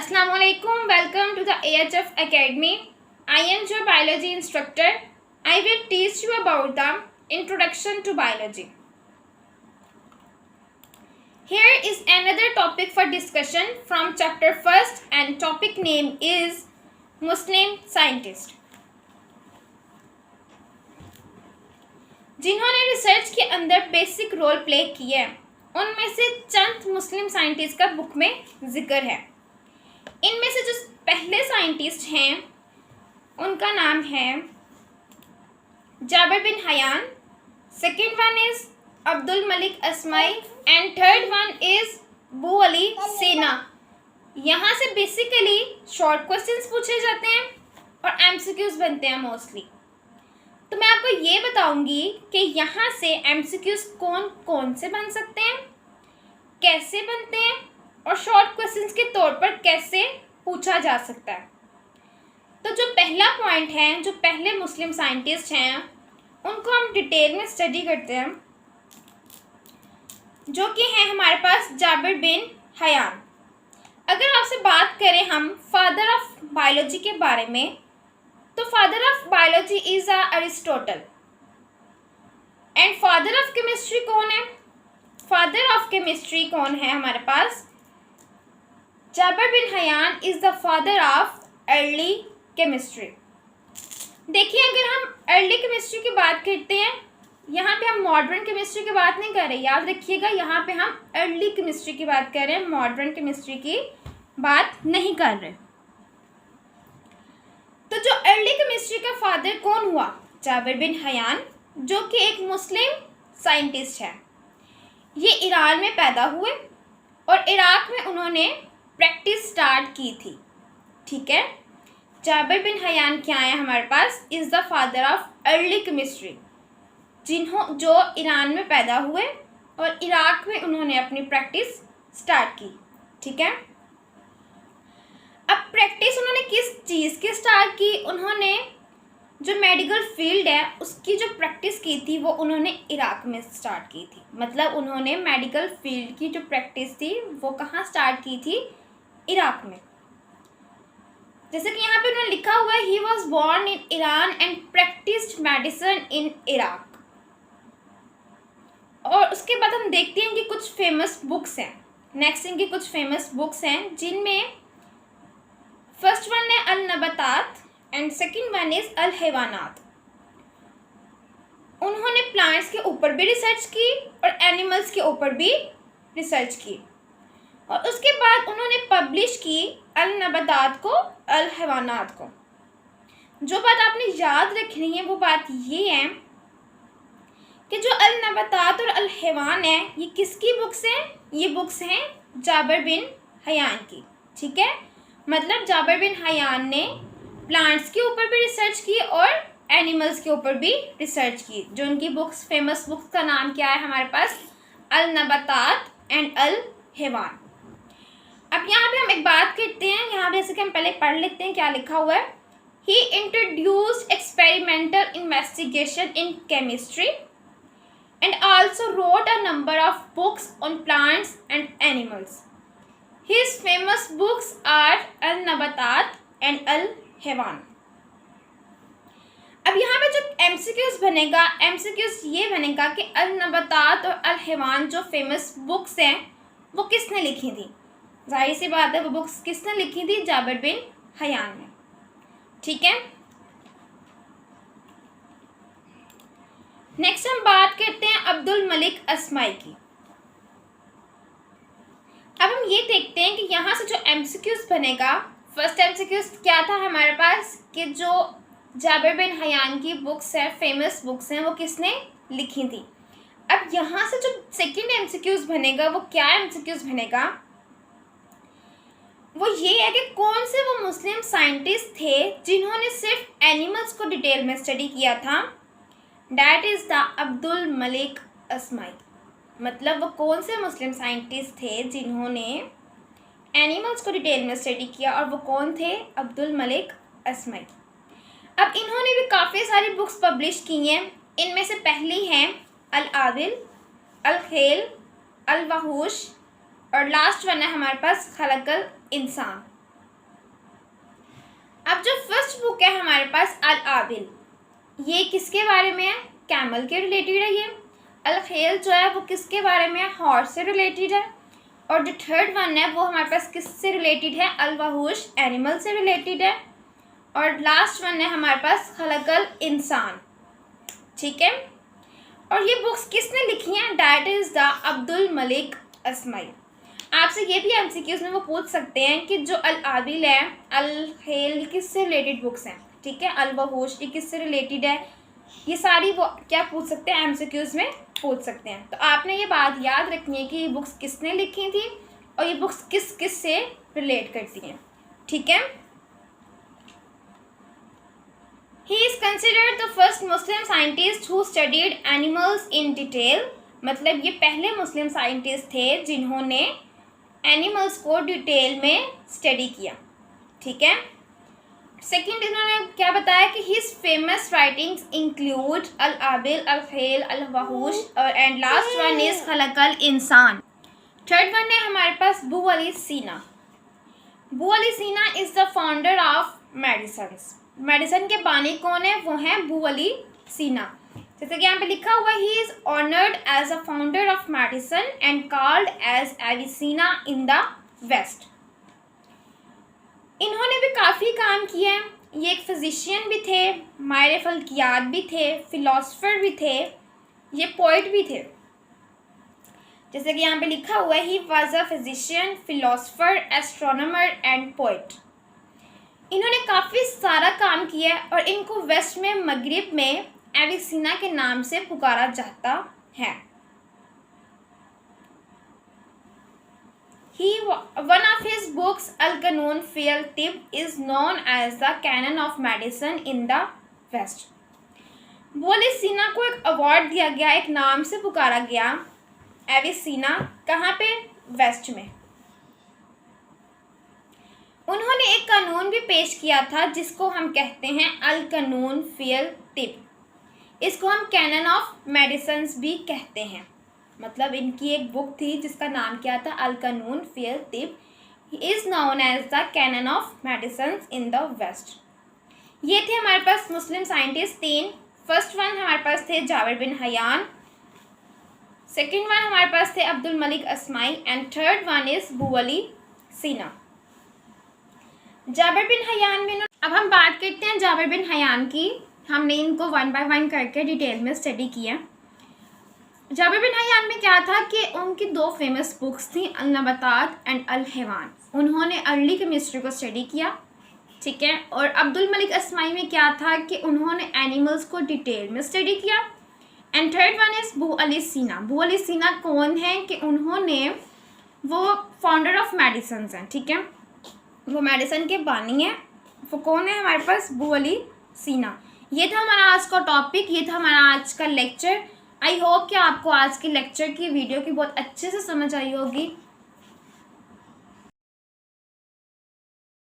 Assalamualaikum. Welcome to the AHF Academy. I am your biology instructor. I will teach you about the introduction to biology. Here is another topic for discussion from chapter 1st and topic name is Muslim scientist. जिन्होंने research के अंदर basic role play किए उनमें से चंद मुस्लिम scientist का book में जिक्र है। इनमें से जो पहले साइंटिस्ट हैं उनका नाम है Jabir bin Hayyan, second one is Abdul Malik Asmai and third one is Abu Ali Sina. यहाँ से बेसिकली शॉर्ट क्वेश्चंस पूछे जाते हैं और एमसीक्यूज बनते हैं मोस्टली। तो मैं आपको ये बताऊंगी कि यहाँ से एमसीक्यूज कौन कौन से बन सकते हैं, कैसे बनते हैं और शॉर्ट क्वेश्चंस के तौर पर कैसे पूछा जा सकता है। तो जो पहला पॉइंट है, जो पहले मुस्लिम साइंटिस्ट हैं उनको हम डिटेल में स्टडी करते हैं, जो कि हैं हमारे पास जाबिर बिन हयान। अगर आपसे बात करें हम फादर ऑफ बायोलॉजी के बारे में, तो father of biology is Aristotle. And father of chemistry कौन है? फादर ऑफ केमिस्ट्री कौन है हमारे पास? Jabir bin Hayyan is the father of early chemistry. देखिए, अगर हम अर्ली केमिस्ट्री की बात करते हैं, यहाँ पे हम मॉडर्न केमिस्ट्री की बात नहीं कर रहे, याद रखिएगा, यहाँ पे हम अर्ली केमिस्ट्री की बात कर रहे हैं, मॉडर्न केमिस्ट्री की बात नहीं कर रहे। तो जो अर्ली केमिस्ट्री का फादर कौन हुआ? जाबिर बिन हयान, जो कि एक मुस्लिम साइंटिस्ट है। ये ईरान में पैदा हुए और इराक में उन्होंने प्रैक्टिस स्टार्ट की थी। ठीक है, जाबिर बिन हयान क्या है हमारे पास? Is the father of early chemistry, जो ईरान में पैदा हुए और इराक में उन्होंने अपनी प्रैक्टिस स्टार्ट की। ठीक है, अब प्रैक्टिस उन्होंने किस चीज़ की स्टार्ट की? उन्होंने जो मेडिकल फील्ड है उसकी जो प्रैक्टिस की थी वो उन्होंने इराक में स्टार्ट की थी। मतलब उन्होंने मेडिकल फील्ड की जो प्रैक्टिस थी वो कहाँ स्टार्ट की थी? इराक में। जैसे कि यहाँ पे उन्होंने लिखा हुआ है, he was born in Iran and practised medicine in Iraq. और उसके बाद हम देखते हैं कि कुछ फेमस बुक्स हैं। नेक्स्ट इनकी कुछ फेमस बुक्स हैं, जिनमें फर्स्ट वन है Al Nabatat and second one is Al Hayawanat. उन्होंने प्लांट्स के ऊपर भी रिसर्च की और एनिमल्स के ऊपर भी रिसर्च की। और उसके बाद उन्होंने पब्लिश की अल नबातात को, अल हैवानात को। जो बात आपने याद रखनी है वो बात ये है कि जो अल नबातात और अल हैवान है, ये किसकी बुक्स हैं? ये बुक्स हैं जाबिर बिन हयान की। ठीक है, मतलब जाबिर बिन हयान ने प्लांट्स के ऊपर भी रिसर्च की और एनिमल्स के ऊपर भी रिसर्च की। जो उनकी बुक्स, फेमस बुक्स का नाम क्या है हमारे पास? अल नबातात एंड अल हैवान। अब यहाँ पे हम एक बात करते हैं, यहाँ पे जैसे कि हम पहले पढ़ लेते हैं क्या लिखा हुआ है। He introduced experimental investigation in chemistry and also wrote a number of books on plants and animals. His famous books are Al Nabatat and Al Hayawan. अब यहाँ पे जो एमसीक्यूज बनेगा, एमसीक्यूज ये बनेगा कि अल नबातात और अल हैवान जो फेमस बुक्स हैं वो किसने लिखी थी? जाहिर सी बात है, वो बुक्स किसने लिखी थी? जाबिर बिन हयान ने। ठीक है, नेक्स्ट हम बात करते हैं अब्दुल मलिक अस्माई की। अब हम ये देखते हैं कि यहाँ से जो एमसीक्यूज बनेगा, फर्स्ट एमसीक्यूज क्या था हमारे पास कि जो जाबिर बिन हयान की बुक्स है, फेमस बुक्स हैं, वो किसने लिखी थी। अब यहाँ से जो सेकंड एमसीक्यूज बनेगा वो क्या एमसीक्यूज बनेगा? वो ये है कि कौन से वो मुस्लिम साइंटिस्ट थे जिन्होंने सिर्फ एनिमल्स को डिटेल में स्टडी किया था? That is the Abdul Malik Asmai. मतलब वो कौन से मुस्लिम साइंटिस्ट थे जिन्होंने एनिमल्स को डिटेल में स्टडी किया, और वो कौन थे? Abdul Malik अस्माई। अब इन्होंने भी काफ़ी सारी बुक्स पब्लिश की हैं। इनमें से पहली हैं अल आदिल, अल खेल, अल वहूश और लास्ट वन है हमारे पास खलकल इंसान। अब जो फर्स्ट बुक है हमारे पास अल आबिल, ये किसके बारे में है? कैमल के रिलेटेड है ये। अल खेल जो है वो किसके बारे में है? हॉर्स से रिलेटेड है। और जो थर्ड वन है वो हमारे पास किससे रिलेटेड है? अल वहूश, एनिमल से रिलेटेड है। और लास्ट वन है हमारे पास खलकल इंसान। ठीक है, और ये बुक्स किसने लिखी हैं? That is the Abdul Malik Asmai. आपसे ये भी एमसीक्यूज़ में वो पूछ सकते हैं कि जो अल आबिल है, अल खेल, किससे रिलेटेड बुक्स हैं। ठीक है, अल वहूश ये किससे रिलेटेड है, ये सारी वो क्या पूछ सकते हैं? एमसीक्यूज़ में पूछ सकते हैं। तो आपने ये बात याद रखनी है कि ये बुक्स किसने लिखी थी और ये बुक्स किस किस से रिलेट करती हैं। ठीक है, He is considered the first Muslim scientist who studied animals in detail। मतलब ये पहले मुस्लिम साइंटिस्ट थे जिन्होंने एनिमल्स को डिटेल में स्टडी किया। ठीक है, सेकेंड इन्होंने क्या बताया कि हिज फेमस राइटिंग्स इंक्लूड अल आबिल, अल खेल, अल वहूश एंड लास्ट वन इज खलकल इंसान। थर्ड वन है हमारे पास बू अली सीना। बू अली सीना is the founder of medicines. Medicine के बानी कौन है? वो हैं बू अली सीना। जैसे कि यहाँ पे लिखा हुआ he is honoured as a founder of medicine and called as Avicenna in the West. इन्होंने भी काफ़ी काम किया है। ये एक फिजिशियन भी थे, माहिर फल्कियात भी थे, फिलोसफर भी थे, ये पोइट भी थे। जैसे कि यहाँ पे लिखा हुआ है he was a physician, philosopher, astronomer and poet. इन्होंने काफ़ी सारा काम किया है और इनको वेस्ट में मगरिब में एविसीना के नाम से पुकारा जाता है। One of his books, Al-Qanun fi al-Tibb, is known as the canon of medicine in the West। बू अली सीना को एक अवार्ड दिया गया, एक नाम से पुकारा गया एविसीना, कहाँ पे? वेस्ट में। उन्होंने एक कानून भी पेश किया था जिसको हम कहते हैं अल कानून फी अल-तिब। इसको हम कैनन ऑफ मेडिसिन्स भी कहते हैं। मतलब इनकी एक बुक थी जिसका नाम क्या था? Al Qanun fi al-Tibb. Is known as the Canon of medicines in the West. ये थे हमारे पास मुस्लिम साइंटिस्ट तीन। फर्स्ट वन हमारे पास थे Jabir bin Hayyan, second one हमारे पास थे Abdul Malik Asmai and third one is Bu Ali सीना। जाबिर बिन हयान में अब हम बात करते हैं जाबिर बिन हयान की। हमने इनको वन बाय वन करके डिटेल में स्टडी किया। जाबिर बिन हयान में क्या था कि उनकी दो फेमस बुक्स थी, अल नबातात एंड अल हैवान। उन्होंने अर्ली केमिस्ट्री को स्टडी किया। ठीक है, और अब्दुल मलिक अस्माई में क्या था कि उन्होंने एनिमल्स को डिटेल में स्टडी किया। And third one is Bu Ali सीना। बू अली सीना कौन है कि उन्होंने वो फाउंडर ऑफ मेडिसिन हैं। ठीक है, वो मेडिसिन के बानी हैं। वो कौन है हमारे पास? बू अली सीना। ये था हमारा आज का टॉपिक, ये था हमारा आज का लेक्चर। आई होप कि आपको आज के लेक्चर की वीडियो की बहुत अच्छे से समझ आई होगी।